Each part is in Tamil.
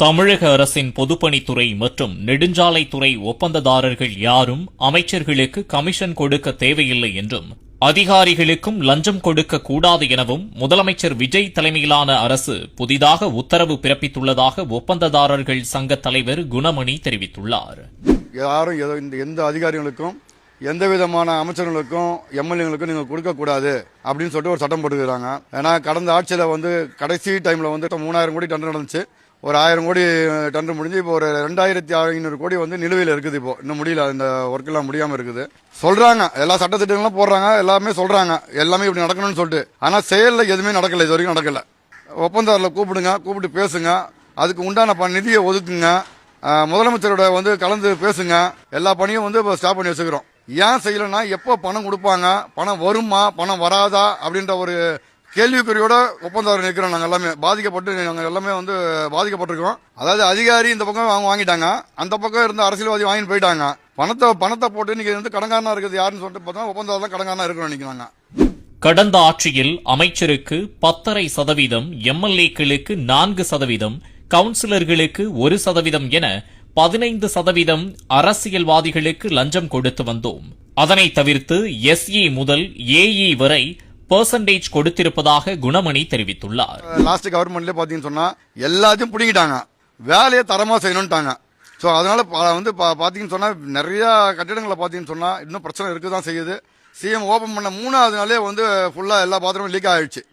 தமிழக அரசின் பொதுப்பணித்துறை மற்றும் நெடுஞ்சாலைத்துறை ஒப்பந்ததாரர்கள் யாரும் அமைச்சர்களுக்கு கமிஷன் கொடுக்க தேவையில்லை என்றும் அதிகாரிகளுக்கும் லஞ்சம் கொடுக்க கூடாது எனவும் முதலமைச்சர் விஜய் தலைமையிலான அரசு புதிதாக உத்தரவு பிறப்பித்துள்ளதாக ஒப்பந்ததாரர்கள் சங்க தலைவர் குணமணி தெரிவித்துள்ளார். யாரும் எந்த அதிகாரிகளுக்கும் எந்த விதமான அமைச்சர்களுக்கும் எம்எல்ஏங்களுக்கும் நீங்க கொடுக்கக்கூடாது அப்படின்னு சொல்லிட்டு ஒரு சட்டம் போட்டுக்கிறாங்க. ஏன்னா கடந்த ஆட்சியில் கடைசி டைம்ல 3000 கோடி டெண்டர் நடந்துச்சு. ஒரு 1000 கோடி டெண்டர் முடிஞ்சு இப்போ ஒரு 2500 கோடி நிலுவையில் இருக்குது. இப்போ இன்னும் முடியல, இந்த ஒர்க் எல்லாம் முடியாம இருக்குது. சொல்றாங்க எல்லா சட்டத்திட்டங்களும் போடுறாங்க, எல்லாமே சொல்றாங்க எல்லாமே இப்படி நடக்கணும்னு சொல்லிட்டு. ஆனா செயல்ல எதுவுமே நடக்கல, இது வரைக்கும் நடக்கல. ஒப்பந்ததாரர்களை கூப்பிட்டு பேசுங்க, அதுக்கு உண்டான நிதியை ஒதுக்குங்க, முதலமைச்சரோட கலந்து பேசுங்க. எல்லா பணியும் ஸ்டாப் பண்ணி வச்சுக்கிறோம். ஏன் செய்யலன்னா எப்போ பணம் கொடுப்பாங்க, பணம் வருமா, பணம் வராதா அப்படின்ற ஒரு கேள்விக்குறியோட ஒப்பந்ததாரர் இருக்கிறோம். நாங்கள் எல்லாமே நாங்கள் எல்லாமே பாதிக்கப்பட்டிருக்கோம். அதாவது அதிகாரி இந்த பக்கம் வாங்கிட்டாங்க, அந்த பக்கம் இருந்த அரசியல்வாதி வாங்கிட்டு போயிட்டாங்க. பணத்தை போட்டு இன்னைக்கு கடங்காரனா இருக்குது யாருன்னு சொல்லிட்டு பார்த்தா ஒப்பந்ததாரர் தான் கடங்காரனா இருக்கிறோம் நினைக்கிறாங்க. கடந்த ஆட்சியில் அமைச்சருக்கு 10.5%, எம்எல்ஏக்களுக்கு 4%, கவுன்சிலர்களுக்கு 1% என 15% அரசியல்வாதிகளுக்கு லஞ்சம் கொடுத்து வந்தோம். அதனை தவிர்த்து எஸ்ஏ முதல் ஏஇ வரை பெர்சன்டேஜ் கொடுத்திருப்பதாக குணமணி தெரிவித்துள்ளார். லாஸ்ட் கவர்மெண்ட்ல பாத்தீங்கன்னு சொன்னா எல்லாத்தையும் பிடிக்கிட்டாங்க, வேலையை தரமா செய்யணும்ட்டாங்க. ஸோ அதனால பாத்தீங்கன்னு சொன்னா நிறைய கட்டிடங்களை பாத்தீங்கன்னு சொன்னா இன்னும் பிரச்சனை இருக்குதான் செய்யுது. சிஎம் ஓபன் பண்ண 3வது நாளே ஃபுல்லா எல்லா பாத்ரூமும் லீக் ஆயிடுச்சு.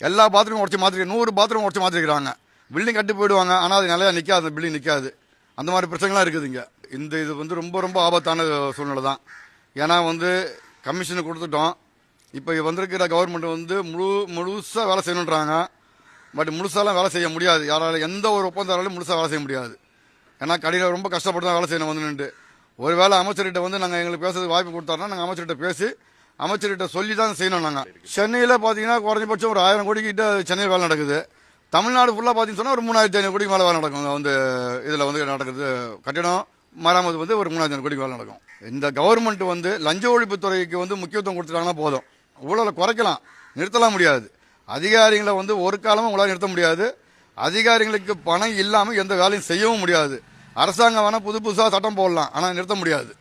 எல்லா பாத்ரூமும் உடச்சு மாத்திருக்க 100 பாத்ரூம் உடச்சு மாத்திருக்காங்க. பில்டிங் கட்டி போயிடுவாங்க, ஆனா அது நிலையா நிக்காது, அந்த பில்டிங் நிக்காது. அந்த மாதிரி பிரச்சனைலாம் இருக்குதுங்க. இது ரொம்ப ரொம்ப ஆபத்தான சூழ்நிலை தான். ஏன்னா கமிஷனை கொடுத்துட்டோம். இப்போ வந்திருக்கிற கவர்மெண்ட் முழுசா வேலை செய்யணுன்றாங்க. பட் முழுசாலாம் வேலை செய்ய முடியாது. யாராலும் எந்த ஒரு ஒப்பந்ததாராலும் முழுசா வேலை செய்ய முடியாது. ஏன்னா கடையில் ரொம்ப கஷ்டப்பட்டு தான் வேலை செய்யணும் நின்று. ஒருவேளை அமைச்சர்கிட்ட நாங்கள் எங்களுக்கு பேசுறதுக்கு வாய்ப்பு கொடுத்தாருன்னா நாங்கள் அமைச்சர்கிட்ட பேசி அமைச்சர்கிட்ட சொல்லி தான் செய்யணும். நாங்கள் சென்னையில் பார்த்தீங்கன்னா குறைஞ்சபட்சம் ஒரு 1000 கோடி கிட்ட சென்னையில் வேலை நடக்குது. தமிழ்நாடு ஃபுல்லாக பார்த்தீங்கன்னு சொன்னால் ஒரு 3500 கோடிக்கு மேலே வேலை நடக்கும். இதில் நடக்குது கட்டிடம் மராமத்து ஒரு 3500 கோடிக்கு வேலை நடக்கும். இந்த கவர்மெண்ட் லஞ்ச ஒழிப்புத்துறைக்கு முக்கியத்துவம் கொடுத்துட்டாங்கன்னா போதும், ஊழலை குறைக்கலாம், நிறுத்தலாம் முடியாது. அதிகாரிகளை ஒரு காலமும் உங்களால் நிறுத்த முடியாது. அதிகாரிகளுக்கு பணம் இல்லாமல் எந்த வேலையும் செய்யவும் முடியாது. அரசாங்கம் வேணா புதுசாக சட்டம் போடலாம், ஆனால் நிறுத்த முடியாது.